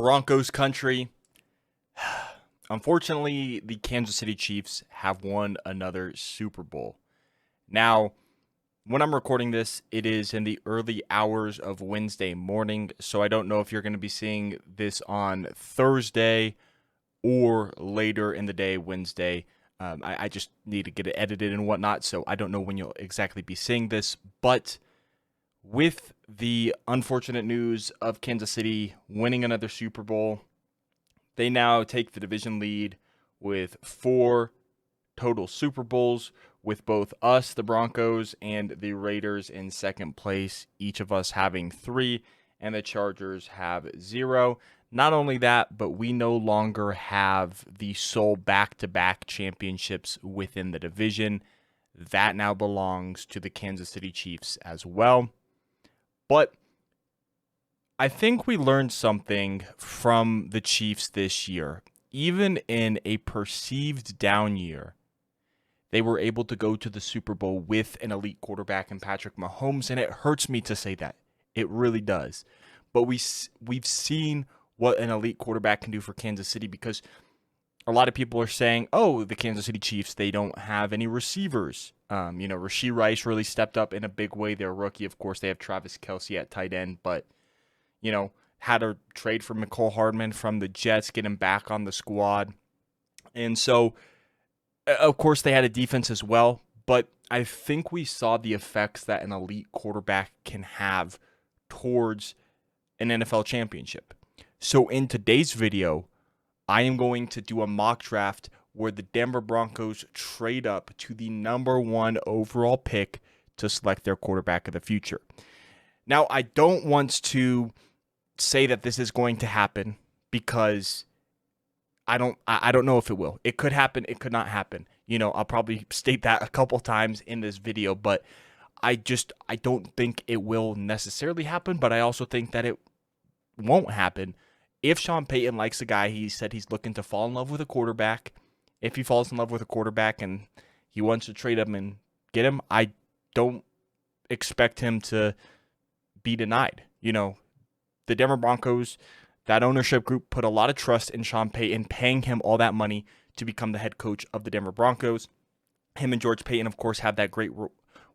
Broncos country. Unfortunately, the Kansas City Chiefs have won another Super Bowl. Now, when I'm recording this, it is in the early hours of Wednesday morning, so I don't know if you're going to be seeing this on Thursday or later in the day, Wednesday. I just need to get it edited and whatnot, so I don't know when you'll exactly be seeing this. But with the unfortunate news of Kansas City winning another Super Bowl, they now take the division lead with 4 total Super Bowls, with both us, the Broncos, and the Raiders in second place, each of us having 3, and the Chargers have 0. Not only that, but we no longer have the sole back-to-back championships within the division. That now belongs to the Kansas City Chiefs as well. But I think we learned something from the Chiefs this year. Even in a perceived down year, they were able to go to the Super Bowl with an elite quarterback in Patrick Mahomes, and it hurts me to say that. It really does. But we've seen what an elite quarterback can do for Kansas City, because a lot of people are saying, oh, the Kansas City Chiefs, they don't have any receivers. Rashee Rice really stepped up in a big way. They're a rookie. Of course, they have Travis Kelce at tight end, but had to trade for McCole Hardman from the Jets, get him back on the squad. And so, of course, they had a defense as well, but I think we saw the effects that an elite quarterback can have towards an NFL championship. So in today's video, I am going to do a mock draft where the Denver Broncos trade up to the number 1 overall pick to select their quarterback of the future. Now, I don't want to say that this is going to happen, because I don't know if it will. It could happen, it could not happen. I'll probably state that a couple times in this video, but I don't think it will necessarily happen, but I also think that it won't happen. If Sean Payton likes a guy, he said he's looking to fall in love with a quarterback. If he falls in love with a quarterback and he wants to trade him and get him, I don't expect him to be denied. The Denver Broncos, that ownership group, put a lot of trust in Sean Payton, paying him all that money to become the head coach of the Denver Broncos. Him and George Payton, of course, have that great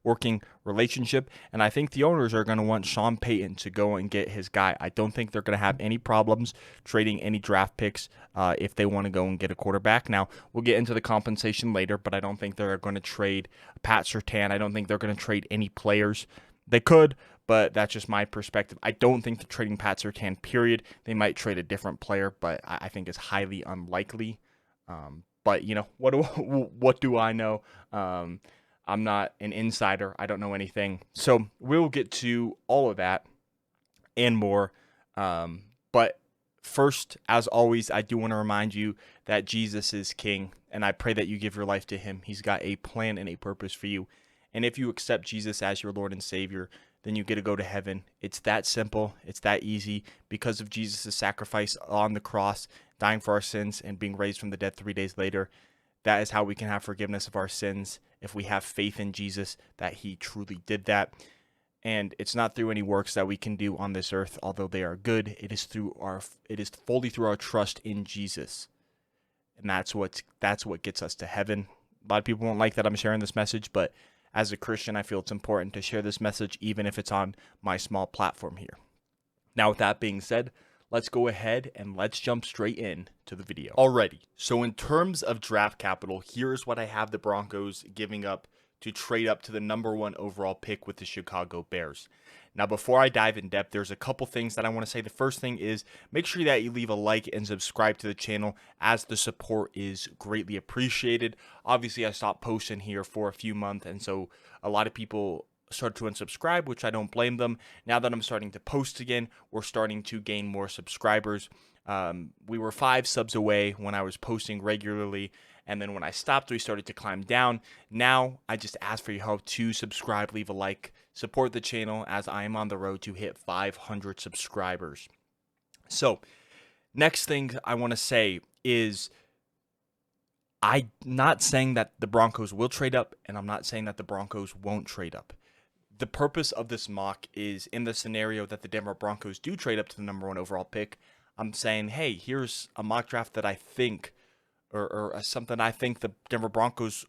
working relationship, and I think the owners are going to want Sean Payton to go and get his guy. I don't think they're going to have any problems trading any draft picks if they want to go and get a quarterback. Now, we'll get into the compensation later, but I don't think they're going to trade Pat Surtain. I don't think they're going to trade any players. They could, but that's just my perspective. I don't think they're trading Pat Surtain, period. They might trade a different player, but I think it's highly unlikely. But, what do I know? I'm not an insider. I don't know anything. So we'll get to all of that and more. But first, as always, I do want to remind you that Jesus is King, and I pray that you give your life to him. He's got a plan and a purpose for you. And if you accept Jesus as your Lord and Savior, then you get to go to heaven. It's that simple. It's that easy. Because of Jesus' sacrifice on the cross, dying for our sins and being raised from the dead 3 days later, that is how we can have forgiveness of our sins, if we have faith in Jesus that he truly did that. And it's not through any works that we can do on this earth, although they are good. It is fully through our trust in Jesus. And that's what gets us to heaven. A lot of people won't like that I'm sharing this message, but as a Christian, I feel it's important to share this message, even if it's on my small platform here. Now, with that being said, let's go ahead and let's jump straight in to the video. Alrighty, so in terms of draft capital, here's what I have the Broncos giving up to trade up to the number 1 overall pick with the Chicago Bears. Now, before I dive in depth, there's a couple things that I want to say. The first thing is, make sure that you leave a like and subscribe to the channel, as the support is greatly appreciated. Obviously, I stopped posting here for a few months, and so a lot of people started to unsubscribe, which I don't blame them. Now that I'm starting to post again, we're starting to gain more subscribers. We were 5 subs away when I was posting regularly, and then when I stopped, we started to climb down. Now, I just ask for your help to subscribe, leave a like, support the channel, as I am on the road to hit 500 subscribers. So, next thing I want to say is, I'm not saying that the Broncos will trade up, and I'm not saying that the Broncos won't trade up. The purpose of this mock is, in the scenario that the Denver Broncos do trade up to the number 1 overall pick, I'm saying, hey, here's a mock draft that I think, or something I think the Denver Broncos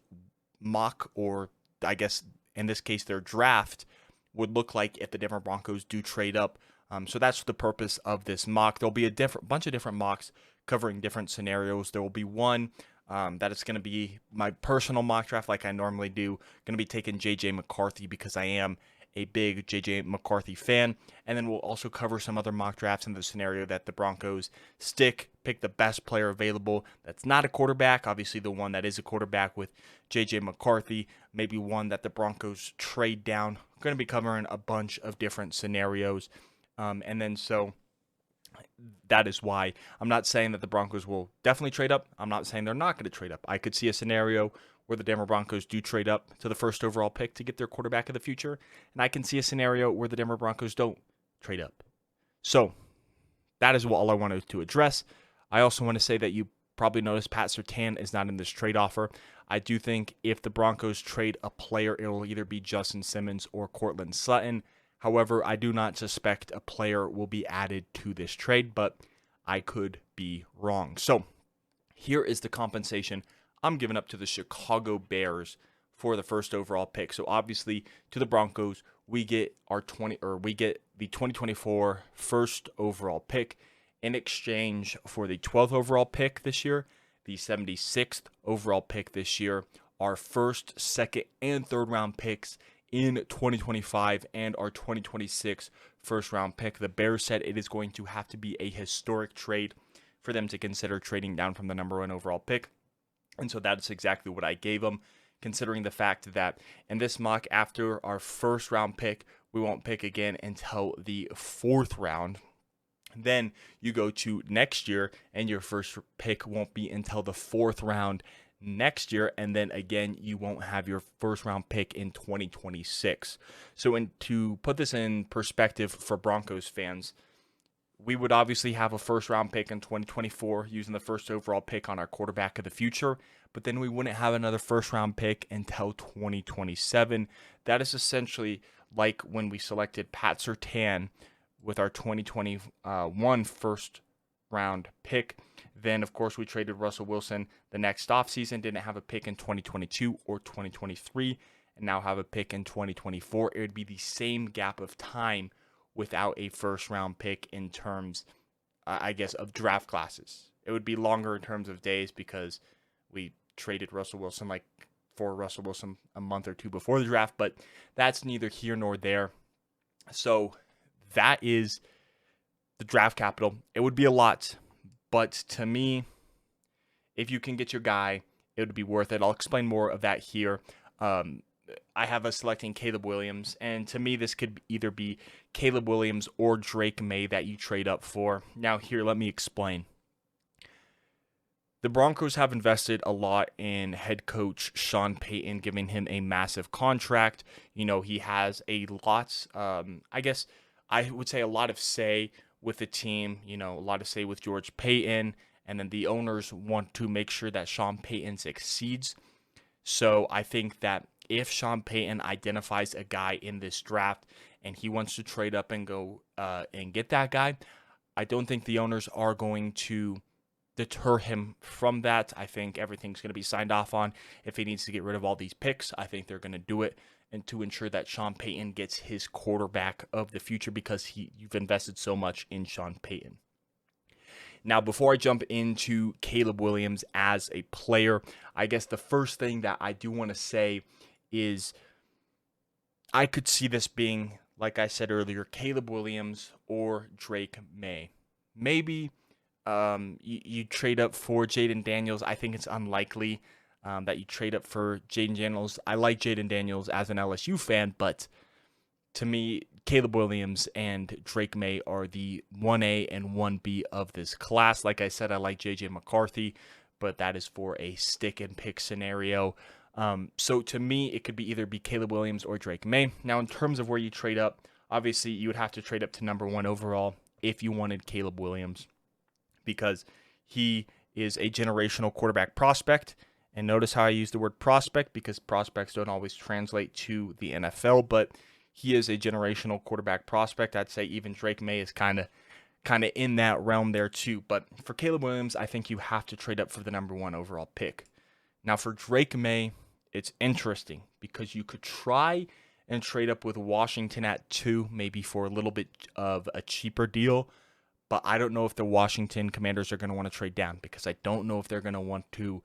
mock, or I guess in this case their draft, would look like if the Denver Broncos do trade up. So that's the purpose of this mock. There'll be a bunch of different mocks covering different scenarios. There will be one that is going to be my personal mock draft, like I normally do. Going to be taking J.J. McCarthy because I am a big J.J. McCarthy fan. And then we'll also cover some other mock drafts in the scenario that the Broncos pick the best player available that's not a quarterback. Obviously, the one that is a quarterback with J.J. McCarthy, maybe one that the Broncos trade down. We're going to be covering a bunch of different scenarios. And then so that is why I'm not saying that the Broncos will definitely trade up. I'm not saying they're not going to trade up. I could see a scenario where the Denver Broncos do trade up to the first overall pick to get their quarterback of the future. And I can see a scenario where the Denver Broncos don't trade up. So that is all I wanted to address. I also want to say that you probably noticed Pat Surtain is not in this trade offer. I do think if the Broncos trade a player, it will either be Justin Simmons or Courtland Sutton. However, I do not suspect a player will be added to this trade, but I could be wrong. So here is the compensation I'm giving up to the Chicago Bears for the first overall pick. So obviously to the Broncos, we get the 2024 first overall pick in exchange for the 12th overall pick this year, the 76th overall pick this year, our first, second, and third round picks in 2025, and our 2026 first round pick. The Bears said it is going to have to be a historic trade for them to consider trading down from the number 1 overall pick. And so that's exactly what I gave them, considering the fact that in this mock, after our first round pick, we won't pick again until the 4th round. Then you go to next year, and your first pick won't be until the 4th round next year, and then again you won't have your first round pick in 2026. So to put this in perspective for Broncos fans, we would obviously have a first round pick in 2024 using the first overall pick on our quarterback of the future, but then we wouldn't have another first round pick until 2027. That is essentially like when we selected Pat Surtain with our 2021 first round pick. Then, of course, we traded Russell Wilson the next offseason, didn't have a pick in 2022 or 2023, and now have a pick in 2024. It would be the same gap of time without a first-round pick in terms, I guess, of draft classes. It would be longer in terms of days because we traded Russell Wilson for Russell Wilson a month or two before the draft, but that's neither here nor there. So that is the draft capital. It would be a lot. But to me, if you can get your guy, it would be worth it. I'll explain more of that here. I have us selecting Caleb Williams, and to me, this could either be Caleb Williams or Drake May that you trade up for. Now, here, let me explain. The Broncos have invested a lot in head coach Sean Payton, giving him a massive contract. You know, he has a lot, I guess I would say a lot of say with the team, you know, a lot to say with George Payton, and then the owners want to make sure that Sean Payton succeeds. So I think that if Sean Payton identifies a guy in this draft and he wants to trade up and go and get that guy, I don't think the owners are going to deter him from that. I think everything's going to be signed off on. If he needs to get rid of all these picks, I think they're going to do it, and to ensure that Sean Payton gets his quarterback of the future because you've invested so much in Sean Payton. Now, before I jump into Caleb Williams as a player, I guess the first thing that I do want to say is I could see this being, like I said earlier, Caleb Williams or Drake May. Maybe you trade up for Jaden Daniels. I think it's unlikely that you trade up for Jaden Daniels. I like Jaden Daniels as an LSU fan, but to me, Caleb Williams and Drake May are the 1A and 1B of this class. Like I said, I like J.J. McCarthy, but that is for a stick and pick scenario. So to me, it could either be Caleb Williams or Drake May. Now, in terms of where you trade up, obviously you would have to trade up to number 1 overall if you wanted Caleb Williams, because he is a generational quarterback prospect. And notice how I use the word prospect, because prospects don't always translate to the NFL, but he is a generational quarterback prospect. I'd say even Drake May is kind kind of in that realm there too. But for Caleb Williams, I think you have to trade up for the number 1 overall pick. Now for Drake May, it's interesting because you could try and trade up with Washington at 2, maybe for a little bit of a cheaper deal. But I don't know if the Washington Commanders are going to want to trade down, because I don't know if they're going to want to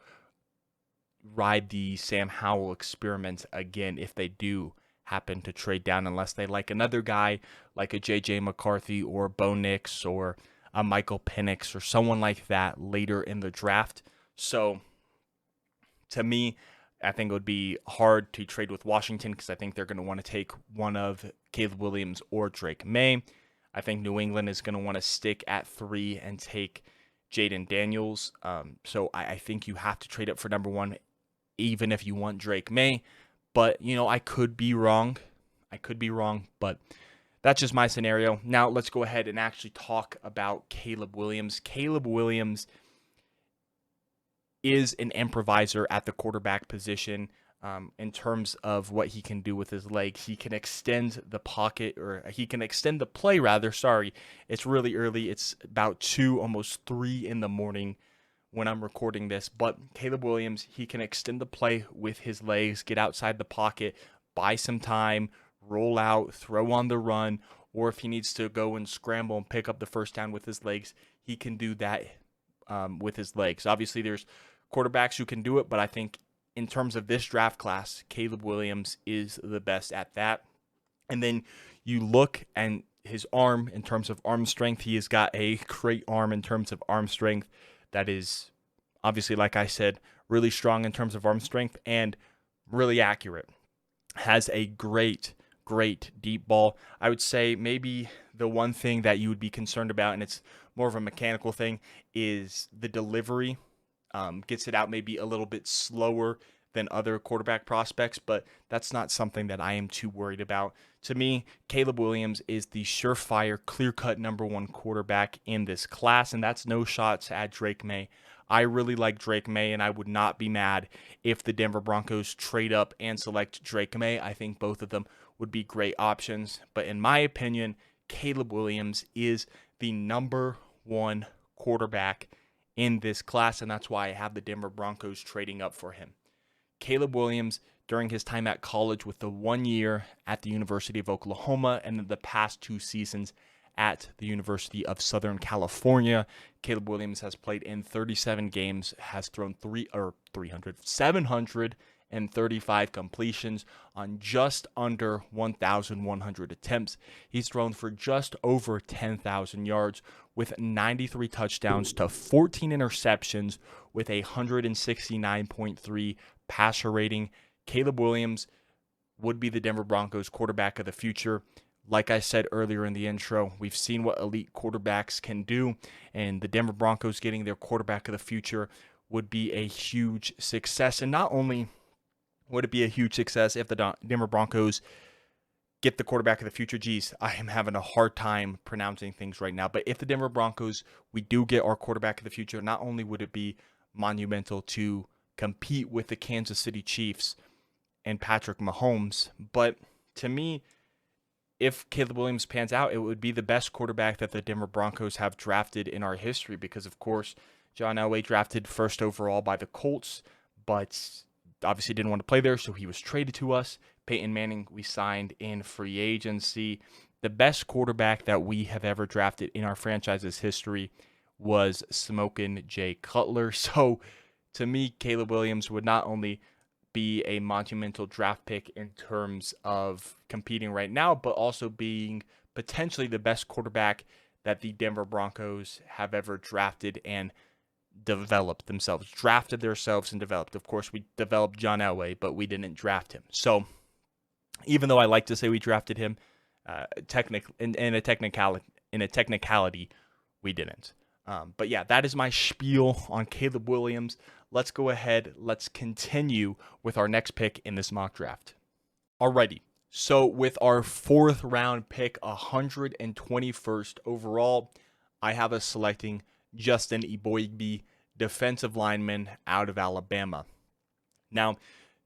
ride the Sam Howell experiment again if they do happen to trade down, unless they like another guy like a J.J. McCarthy or Bo Nix or a Michael Penix or someone like that later in the draft. So to me, I think it would be hard to trade with Washington, because I think they're going to want to take one of Caleb Williams or Drake May. I think New England is going to want to stick at 3 and take Jaden Daniels. So I think you have to trade up for number 1, even if you want Drake May. But, I could be wrong. But that's just my scenario. Now, let's go ahead and actually talk about Caleb Williams. Caleb Williams is an improviser at the quarterback position. In terms of what he can do with his legs, he can extend the pocket, or he can extend the play rather. Sorry, it's really early. It's about 2, almost 3 in the morning when I'm recording this. But Caleb Williams, he can extend the play with his legs, get outside the pocket, buy some time, roll out, throw on the run, or if he needs to go and scramble and pick up the first down with his legs, he can do that with his legs. Obviously, there's quarterbacks who can do it, but I think in terms of this draft class, Caleb Williams is the best at that. And then you look and his arm, in terms of arm strength, he has got a great arm in terms of arm strength. That is obviously, like I said, really strong in terms of arm strength and really accurate. Has a great deep ball. I would say maybe the one thing that you would be concerned about, and it's more of a mechanical thing, is the delivery. Gets it out maybe a little bit slower than other quarterback prospects, but that's not something that I am too worried about. To me, Caleb Williams is the surefire, clear-cut number 1 quarterback in this class, and that's no shots at Drake May. I really like Drake May, and I would not be mad if the Denver Broncos trade up and select Drake May. I think both of them would be great options, but in my opinion, Caleb Williams is the number 1 quarterback in this class, and that's why I have the Denver Broncos trading up for him. Caleb Williams, during his time at college with the 1 year at the University of Oklahoma and then the past 2 seasons at the University of Southern California, Caleb Williams has played in 37 games, has thrown 735 completions on just under 1,100 attempts. He's thrown for just over 10,000 yards with 93 touchdowns to 14 interceptions with a 169.3 passer rating. Caleb Williams would be the Denver Broncos quarterback of the future. Like I said earlier in the intro, we've seen what elite quarterbacks can do, and the Denver Broncos getting their quarterback of the future would be a huge success. And not only would it be a huge success if the Denver Broncos get the quarterback of the future. Geez, I am having a hard time pronouncing things right now. But if the Denver Broncos, we do get our quarterback of the future, not only would it be monumental to compete with the Kansas City Chiefs and Patrick Mahomes, but to me, if Caleb Williams pans out, it would be the best quarterback that the Denver Broncos have drafted in our history, because, of course, John Elway drafted first overall by the Colts, but obviously didn't want to play there, so he was traded to us. Peyton Manning, we signed in free agency. The best quarterback that we have ever drafted in our franchise's history was Smokin' Jay Cutler. So, to me, Caleb Williams would not only be a monumental draft pick in terms of competing right now, but also being potentially the best quarterback that the Denver Broncos have ever drafted and developed themselves. Drafted themselves and developed. Of course, we developed John Elway, but we didn't draft him. So, even though I like to say we drafted him, in a technicality, we didn't. But yeah, that is my spiel on Caleb Williams. Let's go ahead. Let's continue with our next pick in this mock draft. Alrighty. So with our 4th round pick, 121st overall, I have us selecting Justin Eboigbe, defensive lineman out of Alabama. Now,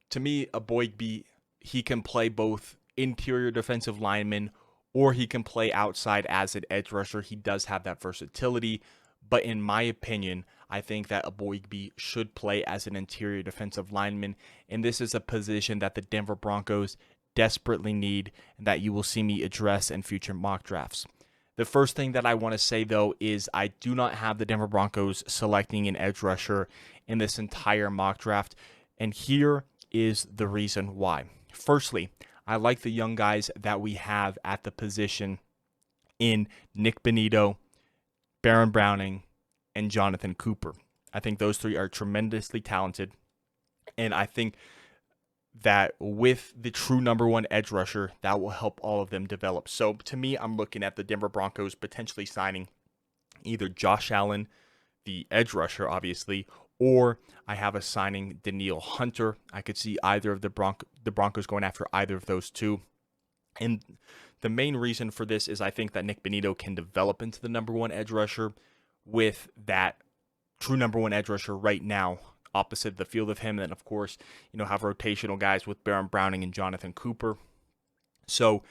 to me, Eboigbe, he can play both interior defensive lineman or he can play outside as an edge rusher. He does have that versatility, but in my opinion, I think that Aboigbe should play as an interior defensive lineman, and this is a position that the Denver Broncos desperately need and that you will see me address in future mock drafts. The first thing that I want to say, though, is I do not have the Denver Broncos selecting an edge rusher in this entire mock draft, and here is the reason why. Firstly, I like the young guys that we have at the position in Nick Benito, Baron Browning, and Jonathan Cooper. I think those three are tremendously talented, and I think that with the true number one edge rusher, that will help all of them develop. So to me, I'm looking at the Denver Broncos potentially signing either Josh Allen, the edge rusher, obviously, or I have a signing Danielle Hunter. I could see either of the Broncos going after either of those two. And the main reason for this is I think that Nick Benito can develop into the number one edge rusher with that true number one edge rusher right now opposite the field of him. And then, of course, have rotational guys with Baron Browning and Jonathan Cooper. So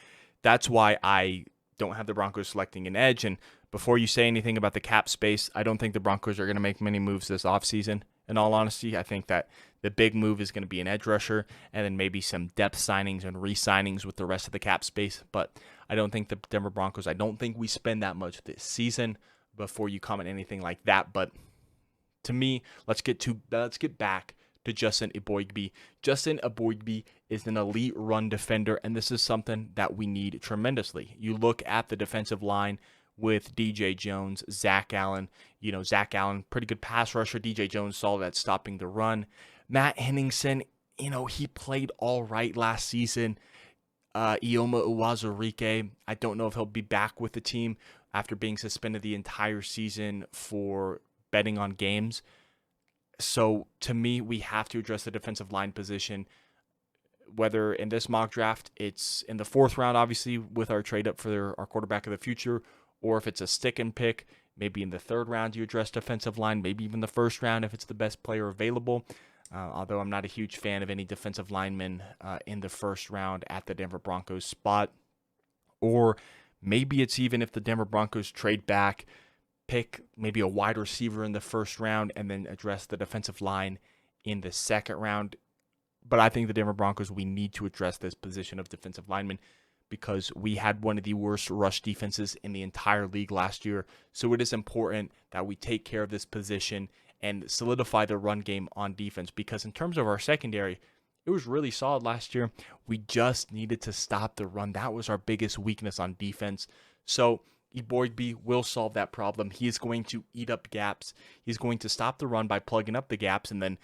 that's why I don't have the Broncos selecting an edge. And before you say anything about the cap space, I don't think the Broncos are going to make many moves this offseason. In all honesty, I think that the big move is going to be an edge rusher and then maybe some depth signings and re-signings with the rest of the cap space. But I don't think the Denver Broncos, I don't think we spend that much this season before you comment anything like that. But to me, let's get back to Justin Aboigbe. Justin Aboigbe is an elite run defender, and this is something that we need tremendously. You look at the defensive line with DJ Jones, Zach Allen. Zach Allen, pretty good pass rusher. DJ Jones solid at stopping the run. Matt Henningsen, he played all right last season. Ioma Uwazurike, I don't know if he'll be back with the team after being suspended the entire season for betting on games. So to me, we have to address the defensive line position, whether in this mock draft, it's in the 4th round, obviously, with our trade up for our quarterback of the future, or if it's a stick and pick, maybe in the 3rd round, you address defensive line, maybe even the 1st round if it's the best player available. Although I'm not a huge fan of any defensive linemen in the 1st round at the Denver Broncos spot. Or maybe it's even if the Denver Broncos trade back, pick maybe a wide receiver in the 1st round and then address the defensive line in the 2nd round. But I think the Denver Broncos, we need to address this position of defensive lineman because we had one of the worst rush defenses in the entire league last year. So it is important that we take care of this position and solidify the run game on defense, because in terms of our secondary, it was really solid last year. We just needed to stop the run. That was our biggest weakness on defense. So Aboigbe will solve that problem. He is going to eat up gaps. He's going to stop the run by plugging up the gaps, and then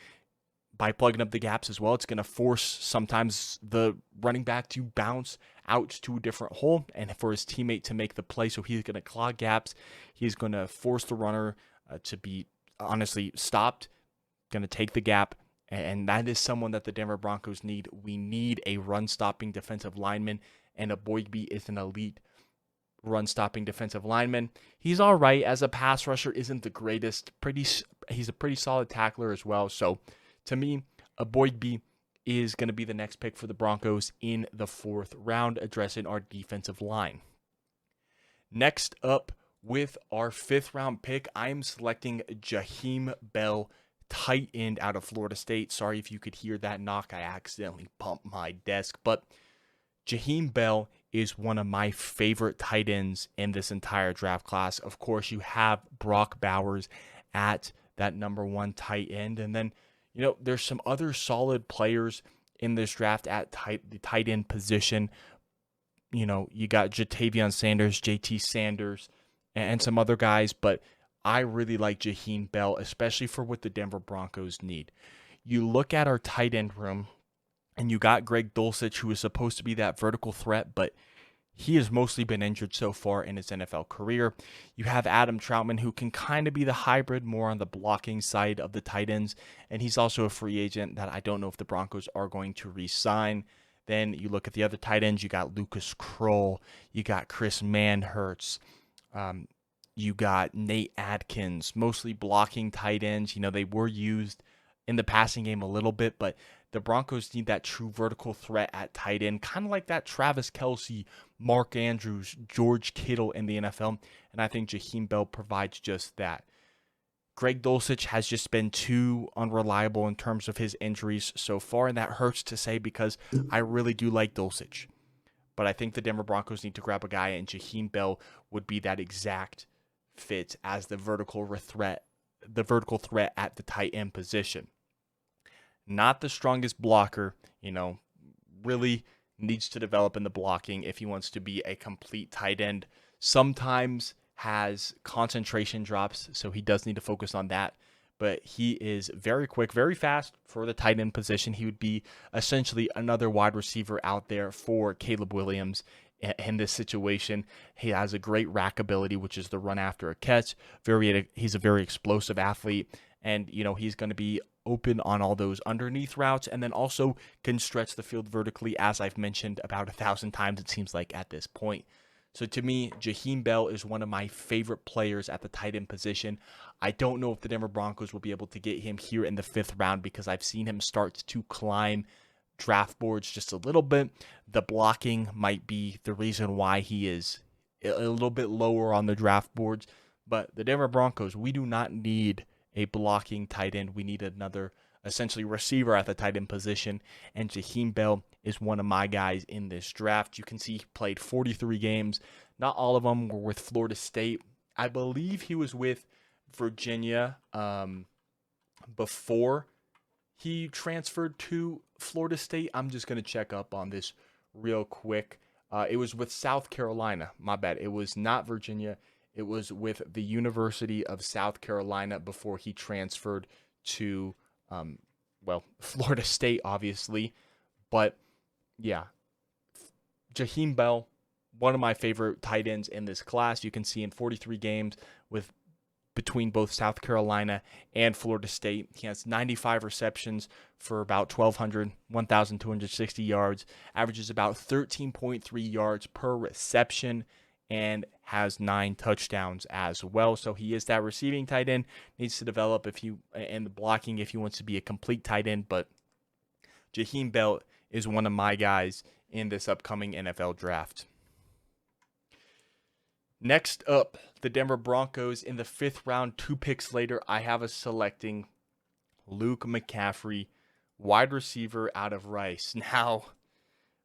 by plugging up the gaps as well, it's going to force sometimes the running back to bounce out to a different hole and for his teammate to make the play. So he's going to clog gaps. He's going to force the runner to be honestly stopped, going to take the gap. And that is someone that the Denver Broncos need. We need a run-stopping defensive lineman, and Aboigbe is an elite run-stopping defensive lineman. He's all right as a pass rusher, isn't the greatest. He's a pretty solid tackler as well. So to me, Aboigbe is going to be the next pick for the Broncos in the 4th round, addressing our defensive line. Next up, with our 5th round pick, I am selecting Jaheim Bell, tight end out of Florida State. Sorry if you could hear that knock. I accidentally bumped my desk. But Jaheim Bell is one of my favorite tight ends in this entire draft class. Of course, you have Brock Bowers at that number 1 tight end. And then, there's some other solid players in this draft at the tight end position. You got Jatavion Sanders, JT Sanders, and some other guys, but I really like Jaheim Bell, especially for what the Denver Broncos need. You look at our tight end room, and you got Greg Dulcich, who is supposed to be that vertical threat, but he has mostly been injured so far in his NFL career. You have Adam Troutman, who can kind of be the hybrid, more on the blocking side of the tight ends, and he's also a free agent that I don't know if the Broncos are going to re-sign. Then you look at the other tight ends, you got Lucas Kroll, you got Chris Manhertz, you got Nate Adkins, mostly blocking tight ends. They were used in the passing game a little bit, but the Broncos need that true vertical threat at tight end, kind of like that Travis Kelce, Mark Andrews, George Kittle in the NFL, and I think Jaheim Bell provides just that. Greg Dulcich has just been too unreliable in terms of his injuries so far, and that hurts to say because I really do like Dulcich. But I think the Denver Broncos need to grab a guy, and Jaheim Bell would be that exact fit as the vertical threat at the tight end position. Not the strongest blocker, really needs to develop in the blocking if he wants to be a complete tight end. Sometimes has concentration drops, so he does need to focus on that. But he is very quick, very fast for the tight end position. He would be essentially another wide receiver out there for Caleb Williams in this situation. He has a great rack ability, which is the run after a catch. He's a very explosive athlete, and he's going to be open on all those underneath routes, and then also can stretch the field vertically, as I've mentioned about 1,000 times, it seems like, at this point. So to me, Jaheim Bell is one of my favorite players at the tight end position. I don't know if the Denver Broncos will be able to get him here in the 5th round because I've seen him start to climb draft boards just a little bit. The blocking might be the reason why he is a little bit lower on the draft boards. But the Denver Broncos, we do not need a blocking tight end. We need another essentially receiver at the tight end position, and Jaheim Bell is one of my guys in this draft. You can see he played 43 games. Not all of them were with Florida State. I believe he was with Virginia before he transferred to Florida State. I'm just going to check up on this real quick. It was with South Carolina. My bad. It was not Virginia. It was with the University of South Carolina before he transferred to Florida State, obviously. But, yeah, Jaheim Bell, one of my favorite tight ends in this class. You can see in 43 games between both South Carolina and Florida State, he has 95 receptions for about 1,260 yards, averages about 13.3 yards per reception, and has 9 touchdowns as well. So he is that receiving tight end. Needs to develop and the blocking if he wants to be a complete tight end. But Jaheim Bell is one of my guys in this upcoming NFL draft. Next up, the Denver Broncos in the 5th round, 2 picks later, I have us selecting Luke McCaffrey, wide receiver out of Rice. Now,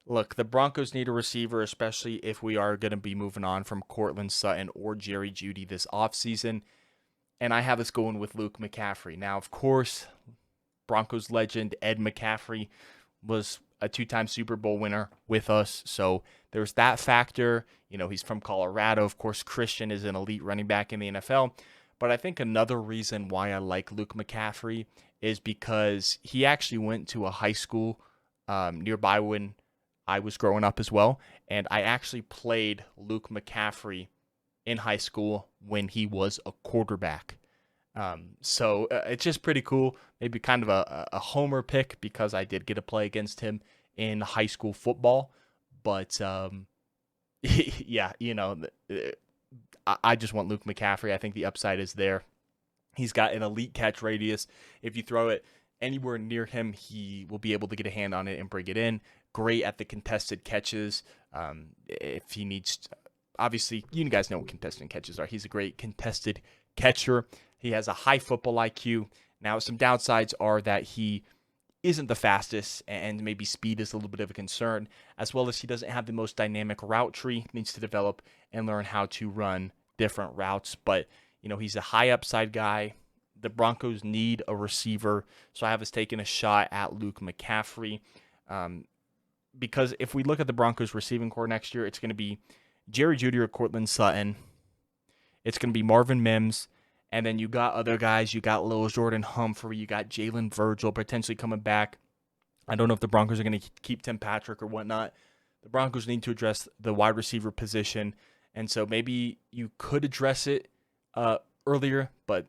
look, the Broncos need a receiver, especially if we are going to be moving on from Courtland Sutton or Jerry Jeudy this offseason. And I have us going with Luke McCaffrey. Now, of course, Broncos legend Ed McCaffrey was a 2-time Super Bowl winner with us. So there's that factor. He's from Colorado. Of course, Christian is an elite running back in the NFL. But I think another reason why I like Luke McCaffrey is because he actually went to a high school nearby when I was growing up as well, and I actually played Luke McCaffrey in high school when he was a quarterback. So it's just pretty cool. Maybe kind of a homer pick because I did get to play against him in high school football. But yeah, I just want Luke McCaffrey. I think the upside is there. He's got an elite catch radius. If you throw it anywhere near him, he will be able to get a hand on it and bring it in. Great at the contested catches. If he needs, obviously, you guys know what contested catches are. He's a great contested catcher. He has a high football IQ. Now, some downsides are that he isn't the fastest, and maybe speed is a little bit of a concern, as well as he doesn't have the most dynamic route tree. He needs to develop and learn how to run different routes. But, he's a high upside guy. The Broncos need a receiver, so I have us taking a shot at Luke McCaffrey. Because if we look at the Broncos receiving core next year, it's going to be Jerry Jeudy or Courtland Sutton. It's going to be Marvin Mims. And then you got other guys. You got Lil Jordan Humphrey. You got Jalen Virgil potentially coming back. I don't know if the Broncos are going to keep Tim Patrick or whatnot. The Broncos need to address the wide receiver position. And so maybe you could address it earlier. But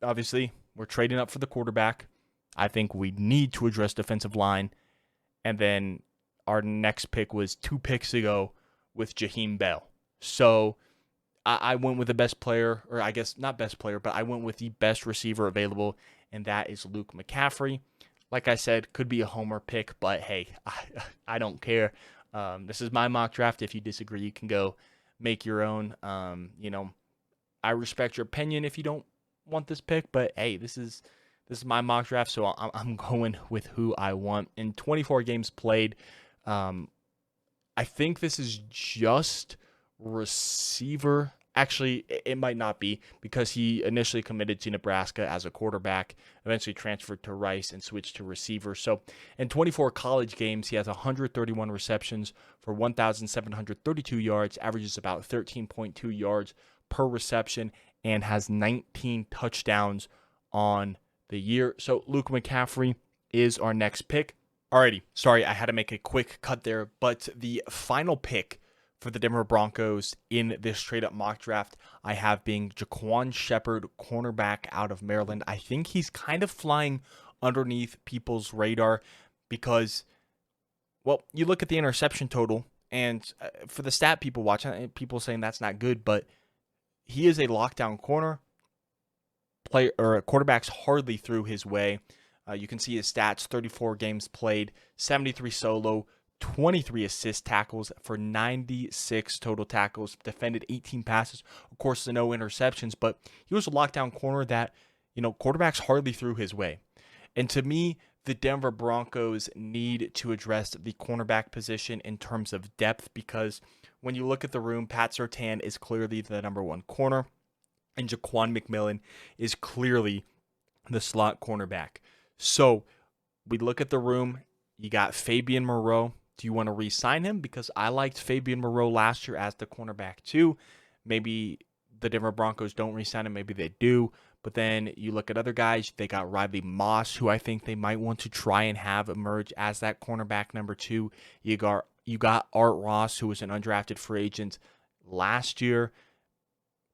obviously, we're trading up for the quarterback. I think we need to address defensive line. And then our next pick was 2 picks ago with Jaheim Bell. So I went with the best player, or I guess not best player, but I went with the best receiver available and that is Luke McCaffrey. Like I said, could be a homer pick, but hey, I don't care. This is my mock draft. If you disagree, you can go make your own. I respect your opinion if you don't want this pick, but hey, this is my mock draft, so I'm going with who I want. In 24 games played, I think this is just receiver. Actually, it might not be because he initially committed to Nebraska as a quarterback, eventually transferred to Rice and switched to receiver. So in 24 college games, he has 131 receptions for 1,732 yards, averages about 13.2 yards per reception, and has 19 touchdowns on the year. So Luke McCaffrey is our next pick. Alrighty, sorry, I had to make a quick cut there, but the final pick for the Denver Broncos in this straight-up mock draft, I have being Jaquan Shepherd, cornerback out of Maryland. I think he's kind of flying underneath people's radar because, well, you look at the interception total, and for the stat people watch, people saying that's not good, but he is a lockdown corner. Quarterbacks hardly threw his way. You can see his stats: 34 games played, 73 solo, 23 assist tackles for 96 total tackles, defended 18 passes, of course, no interceptions, but he was a lockdown corner that, quarterbacks hardly threw his way. And to me, the Denver Broncos need to address the cornerback position in terms of depth because when you look at the room, Pat Surtain is clearly the number one corner, and Jaquan McMillan is clearly the slot cornerback. So we look at the room. You got Fabian Moreau. Do you want to re-sign him? Because I liked Fabian Moreau last year as the cornerback too. Maybe the Denver Broncos don't re-sign him. Maybe they do. But then you look at other guys. They got Riley Moss, who I think they might want to try and have emerge as that cornerback number 2. You got Art Ross, who was an undrafted free agent last year.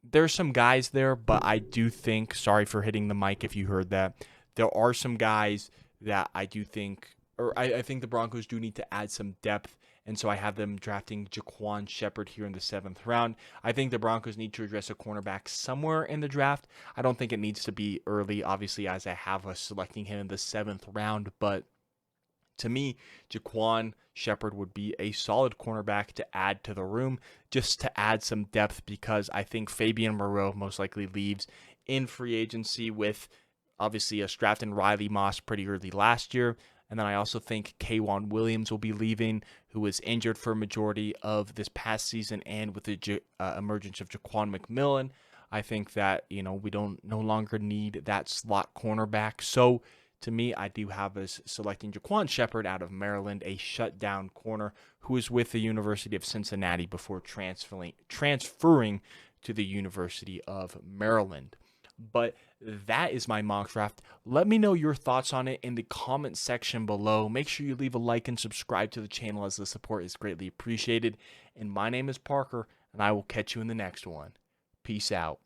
There's some guys there, but I do think, sorry for hitting the mic if you heard that, there are some guys that I do think, or I think the Broncos do need to add some depth, and so I have them drafting Jaquan Shepherd here in the 7th round. I think the Broncos need to address a cornerback somewhere in the draft. I don't think it needs to be early, obviously, as I have us selecting him in the 7th round, but to me, Jaquan Shepherd would be a solid cornerback to add to the room, just to add some depth, because I think Fabian Moreau most likely leaves in free agency with, obviously, a draft and Riley Moss pretty early last year. And then I also think K'Wan Williams will be leaving, who was injured for a majority of this past season, and with the emergence of Jaquan McMillan, I think that, we don't no longer need that slot cornerback. So to me, I do have us selecting Jaquan Shepherd out of Maryland, a shutdown corner who is with the University of Cincinnati before transferring to the University of Maryland. But that is my mock draft. Let me know your thoughts on it in the comment section below. Make sure you leave a like and subscribe to the channel, as the support is greatly appreciated. And my name is Parker, and I will catch you in the next one. Peace out.